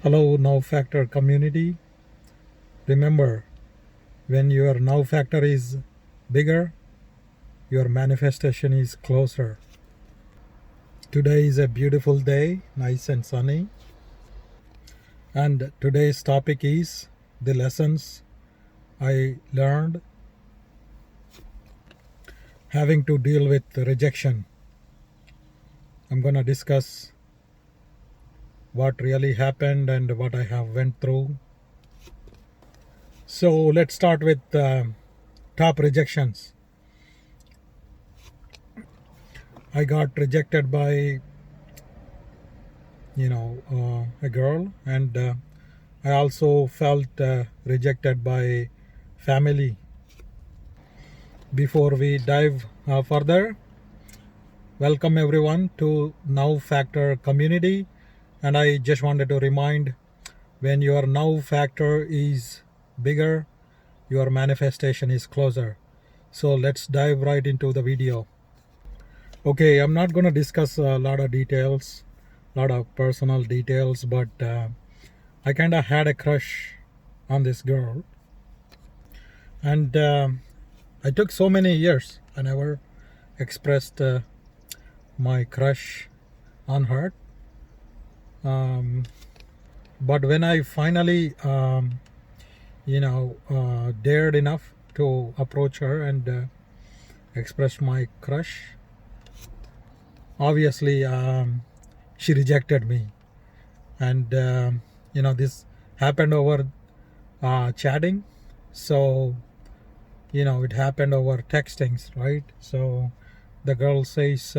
Hello, now factor community. Remember, when your now factor is bigger, your manifestation is closer. Today is a beautiful day, nice and sunny. And today's topic is the lessons I learned having to deal with rejection. I'm going to discuss what really happened and what I have went through. So let's start with top rejections. I got rejected by a girl, and I also felt rejected by family. Before we dive further, welcome everyone to Now Factor community. And I just wanted to remind, when your now factor is bigger, your manifestation is closer. So let's dive right into the video. Okay, I'm not going to discuss a lot of details, a lot of personal details, but I kind of had a crush on this girl, and I took so many years. I never expressed my crush on her. But when I finally, dared enough to approach her and express my crush, obviously she rejected me. And this happened over chatting. So it happened over textings, right? So the girl says,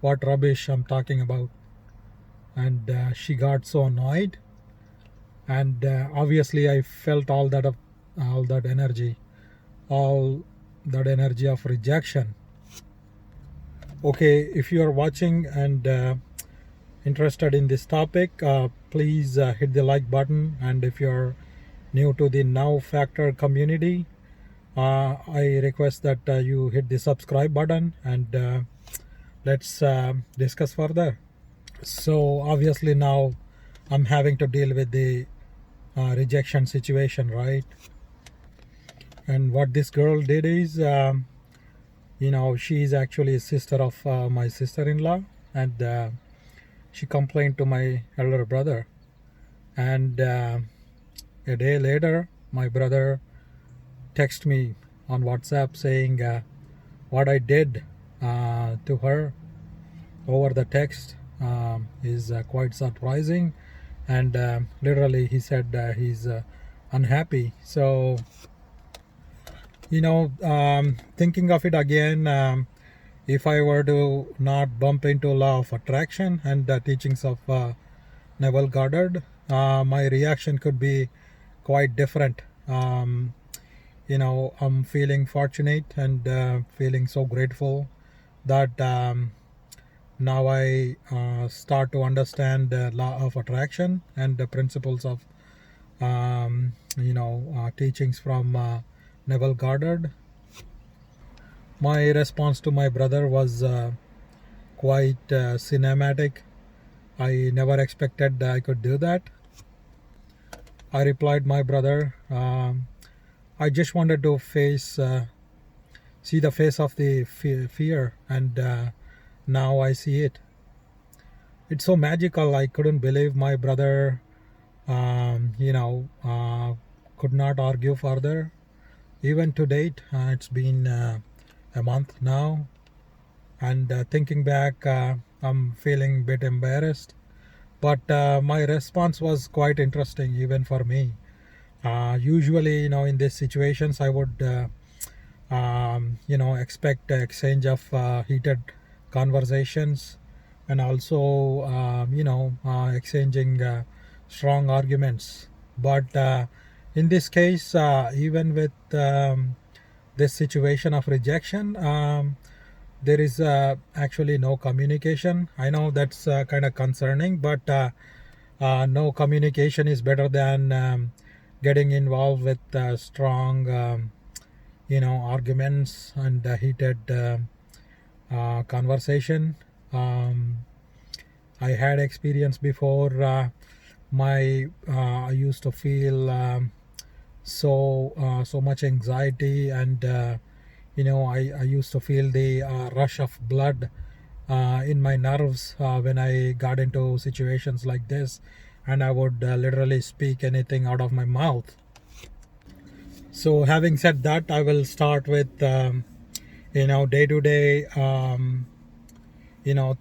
what rubbish I'm talking about. And she got so annoyed. And obviously I felt all that energy, all that energy of rejection. Okay, if you are watching and interested in this topic, please hit the like button. And if you're new to the Now Factor community, I request that you hit the subscribe button, and let's discuss further. So obviously now I'm having to deal with the rejection situation, right? And what this girl did is, she is actually a sister of my sister-in-law, and she complained to my elder brother. And a day later, my brother texted me on WhatsApp saying what I did to her over the text is quite surprising. And literally, he said he's unhappy. So, thinking of it again, if I were to not bump into law of attraction and the teachings of Neville Goddard, my reaction could be quite different. I'm feeling fortunate and feeling so grateful that now I start to understand the law of attraction and the principles of teachings from Neville Goddard. My response to my brother was quite cinematic. I never expected I could do that. I replied, my brother, I just wanted to see the face of the fear, and now I see it. It's so magical. I couldn't believe my brother, could not argue further. Even to date, it's been a month now, and thinking back, I'm feeling a bit embarrassed. But my response was quite interesting, even for me. Usually, in these situations, I would, expect exchange of heated conversations, and also, exchanging strong arguments. But in this case, even with this situation of rejection, there is actually no communication. I know that's kind of concerning, but no communication is better than getting involved with strong, arguments and heated conversation. I had experience before I used to feel so much anxiety, and I used to feel the rush of blood in my nerves when I got into situations like this, and I would literally speak anything out of my mouth. So having said that, I will start with day to day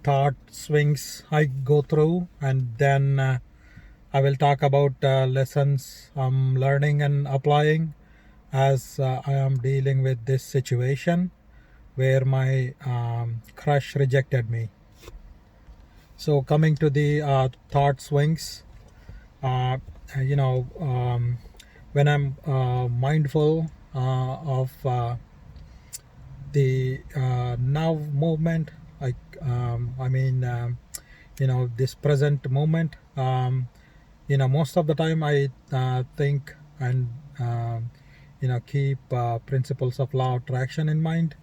thought swings I go through, and then I will talk about lessons I'm learning and applying as I am dealing with this situation where my crush rejected me. So coming to the thought swings, uh, you know, when I'm mindful of the now movement, like this present moment. Most of the time I think and keep principles of law of attraction in mind,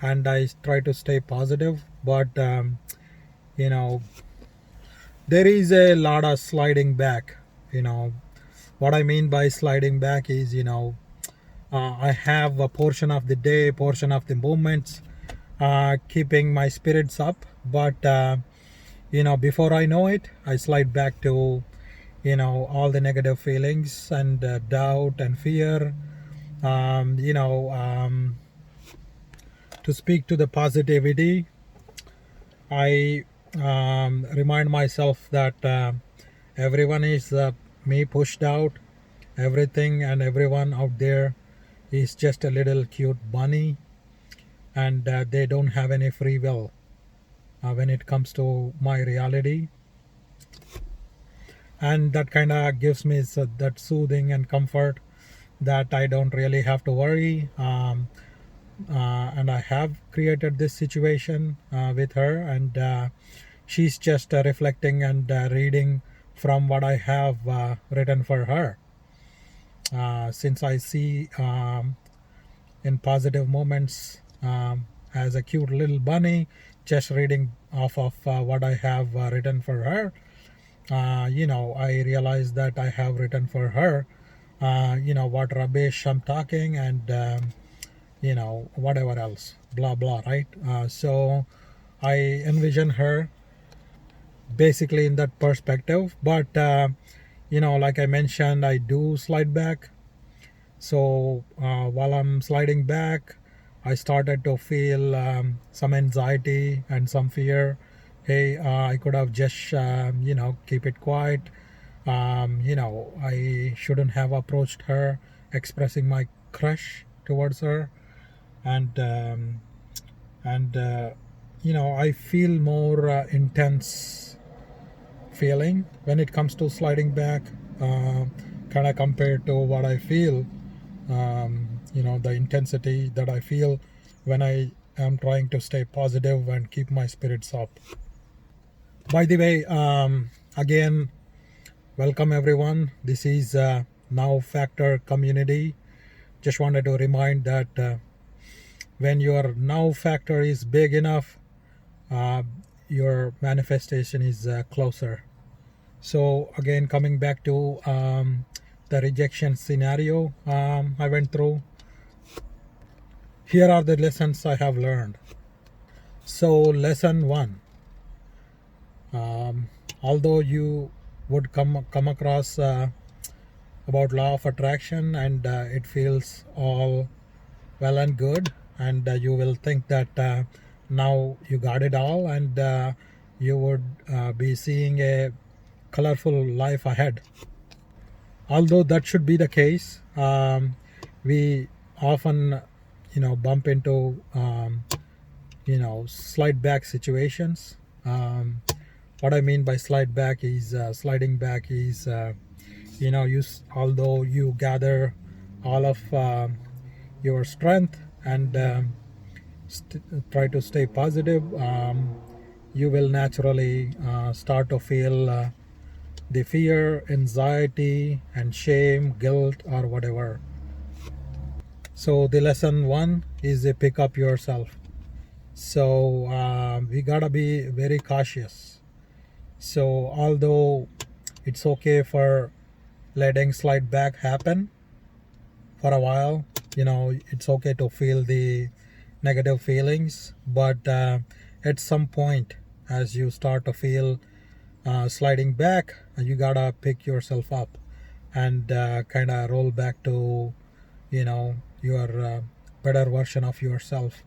and I try to stay positive. But you know, there is a lot of sliding back. You know, what I mean by sliding back is, I have a portion of the day, portion of the moments, keeping my spirits up. But before I know it, I slide back to all the negative feelings and doubt and fear. um, you know um, to speak to the positivity, I remind myself that everyone is me pushed out. Everything and everyone out there is just a little cute bunny, and they don't have any free will when it comes to my reality. And that kind of gives me that soothing and comfort that I don't really have to worry. And I have created this situation with her, and she's just reflecting and reading from what I have written for her. Since I see in positive moments as a cute little bunny, just reading off of what I have written for her, I realize that I have written for her, what rubbish I'm talking, and whatever else, blah blah, right? So I envision her basically in that perspective. But like I mentioned, I do slide back. So while I'm sliding back, I started to feel some anxiety and some fear. Hey, I could have just keep it quiet. I shouldn't have approached her expressing my crush towards her. And I feel more intense feeling when it comes to sliding back, uh, kind of compared to what I feel, the intensity that I feel when I am trying to stay positive and keep my spirits up. By the way, again, welcome everyone. This is Now Factor community. Just wanted to remind that when your now factor is big enough, uh, your manifestation is closer. So again, coming back to the rejection scenario I went through, here are the lessons I have learned. So lesson one, um, although you would come across about law of attraction, and it feels all well and good, and you will think that now you got it all, and you would be seeing a colorful life ahead. Although that should be the case, we often bump into slide back situations. What I mean by slide back is sliding back is although you gather all of your strength and try to stay positive, you will naturally start to feel the fear, anxiety, and shame, guilt, or whatever. So the lesson one is pick up yourself. So we gotta be very cautious. So although It's okay for letting slide back happen for a while. It's okay to feel the negative feelings, but at some point, as you start to feel sliding back, you gotta pick yourself up and kind of roll back to your better version of yourself,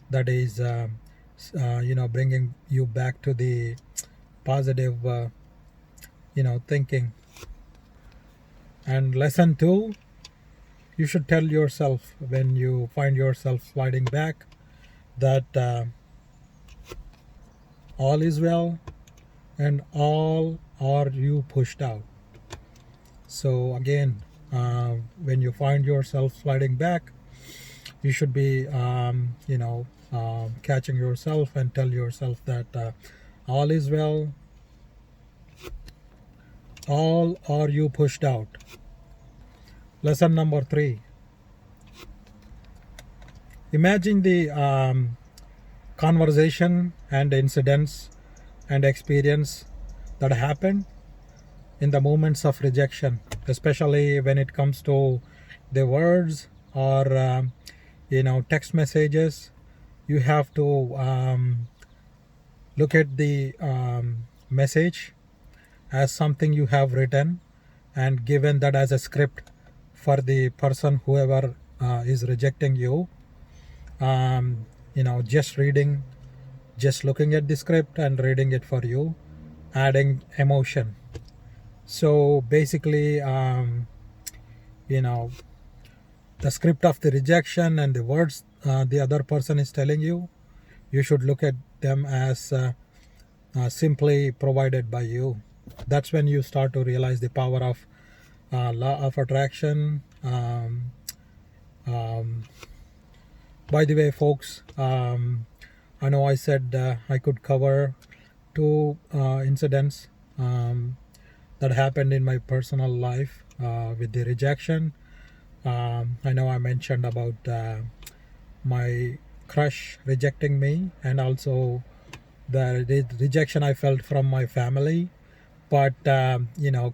that is bringing you back to the positive thinking. And lesson 2, you should tell yourself when you find yourself sliding back that all is well and all are you pushed out. So again, when you find yourself sliding back, you should be catching yourself and tell yourself that all is well, all are you pushed out. Lesson number 3, imagine the conversation and incidents and experience that happened in the moments of rejection, especially when it comes to the words or text messages. You have to look at the message as something you have written and given that as a script for the person whoever is rejecting you. Just reading, just looking at the script and reading it for you, adding emotion. So basically, the script of the rejection and the words the other person is telling you, you should look at them as simply provided by you. That's when you start to realize the power of law of attraction. By the way, folks, I know I said I could cover 2 incidents that happened in my personal life with the rejection. I know I mentioned about my crush rejecting me, and also the rejection I felt from my family. But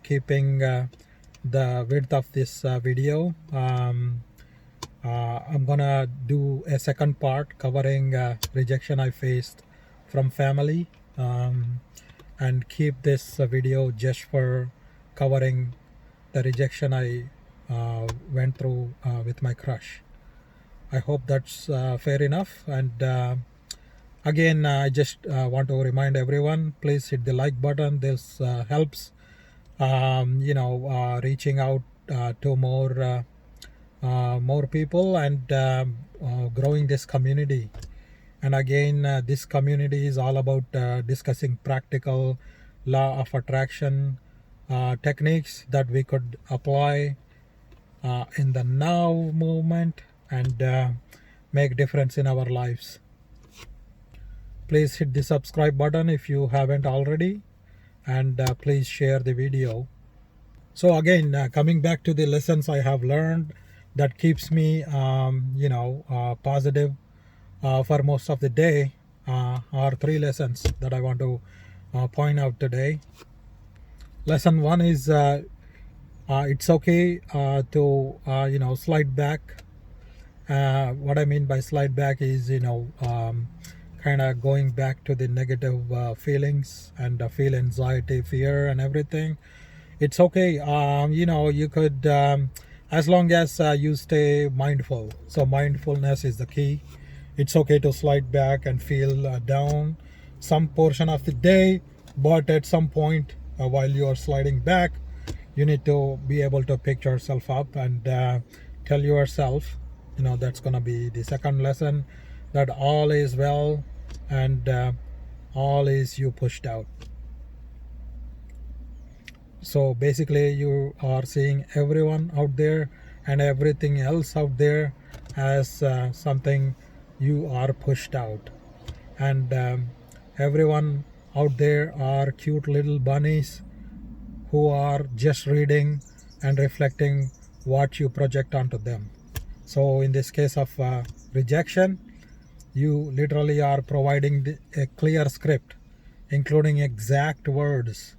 keeping the width of this video, I'm gonna do a second part covering rejection I faced from family, and keep this video just for covering the rejection I went through with my crush. I hope that's fair enough. And again, I just want to remind everyone, please hit the like button. This helps reaching out to more people and growing this community. And again, this community is all about discussing practical law of attraction techniques that we could apply in the now movement and make difference in our lives. Please hit the subscribe button if you haven't already, and please share the video. So again, coming back to the lessons I have learned that keeps me positive for most of the day are 3 lessons that I want to point out today. Lesson 1 is it's okay to slide back. What I mean by slide back is kind of going back to the negative feelings and feel anxiety, fear and everything. It's okay. You could as long as you stay mindful. So mindfulness is the key. It's okay to slide back and feel down some portion of the day, but at some point while you are sliding back, you need to be able to pick yourself up and tell yourself, that's going to be the second lesson, that all is well and all is you pushed out. So basically you are seeing everyone out there and everything else out there as something you are pushed out. And everyone out there are cute little bunnies who are just reading and reflecting what you project onto them. So in this case of rejection, you literally are providing a clear script, including exact words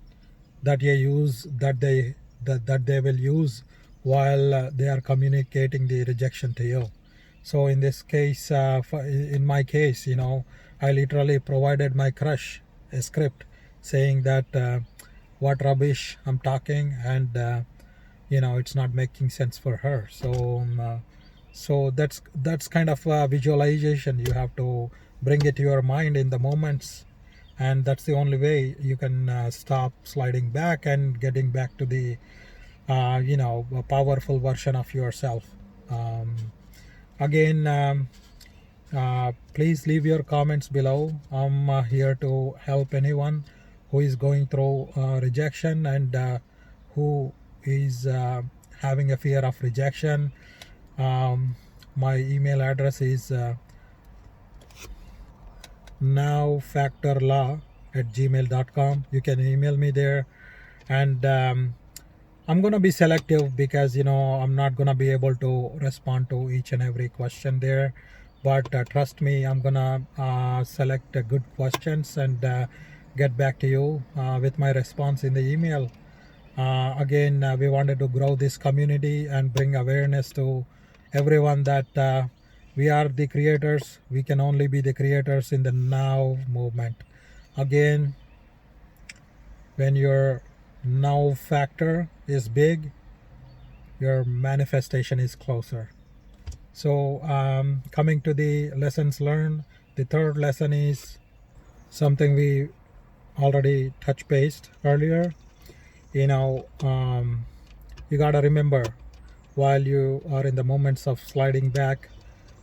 that they will use while they are communicating the rejection to you. So in this case, in my case, I literally provided my crush a script saying that what rubbish I'm talking, and it's not making sense for her. So that's kind of visualization. You have to bring it to your mind in the moments, and that's the only way you can stop sliding back and getting back to the a powerful version of yourself. Again, please leave your comments below. I'm here to help anyone who is going through rejection, and who is having a fear of rejection. My email address is nowfactorlaw@gmail.com. You can email me there, and I'm gonna be selective because I'm not gonna be able to respond to each and every question there. But trust me, I'm gonna select good questions and get back to you with my response in the email. Again, we wanted to grow this community and bring awareness to everyone that we are the creators. We can only be the creators in the now movement. Again, when your now factor is big, your manifestation is closer. So coming to the lessons learned, the third lesson is something we already touched based earlier. You gotta remember, while you are in the moments of sliding back,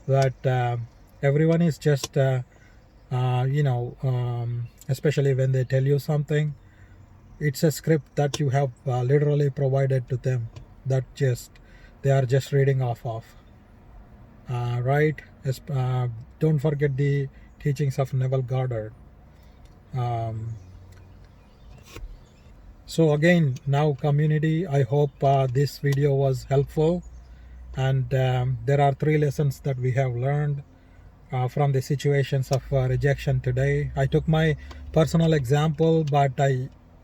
that everyone is just especially when they tell you something, it's a script that you have literally provided to them, that just they are just reading off of, right? Don't forget the teachings of Neville Goddard. So again, now community, I hope this video was helpful, and there are 3 lessons that we have learned from the situations of rejection today. I took my personal example, but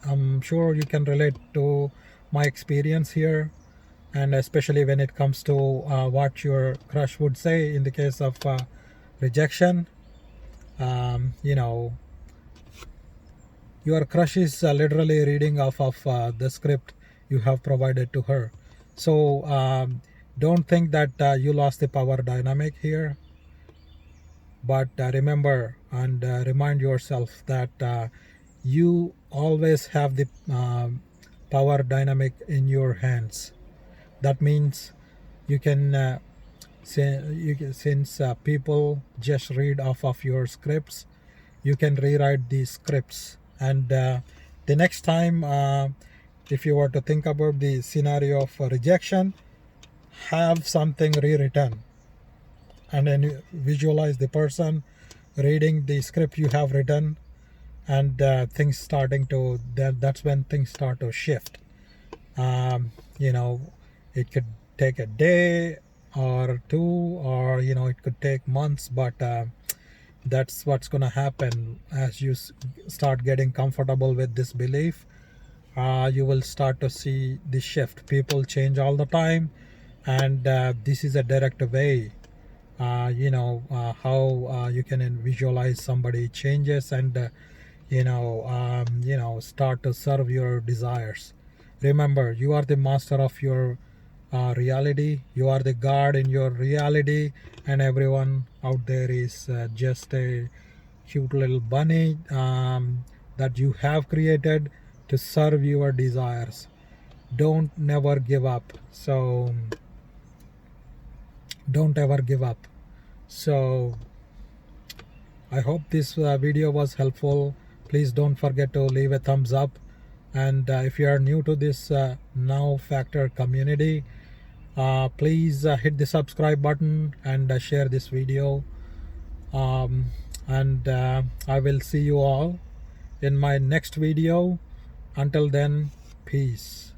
I'm sure you can relate to my experience here, and especially when it comes to what your crush would say in the case of rejection. um, you know your crush is literally reading off of the script you have provided to her. So don't think that you lost the power dynamic here, but remember and remind yourself that you always have the power dynamic in your hands. That means you can since people just read off of your scripts, you can rewrite these scripts, and the next time, if you were to think about the scenario of rejection, have something rewritten, and then you visualize the person reading the script you have written, and things starting to that's when things start to shift. um, you know it could take a day or two, or it could take months, but that's what's going to happen as you start getting comfortable with this belief. You will start to see the shift. People change all the time, and this is a direct way how you can visualize somebody changes, and start to serve your desires. Remember, you are the master of your reality. You are the god in your reality, and everyone out there is just a cute little bunny that you have created to serve your desires. Don't never give up. So don't ever give up. So I hope this video was helpful. Please don't forget to leave a thumbs up, and if you are new to this now factor community, please hit the subscribe button and share this video, um, and I will see you all in my next video. Until then, peace.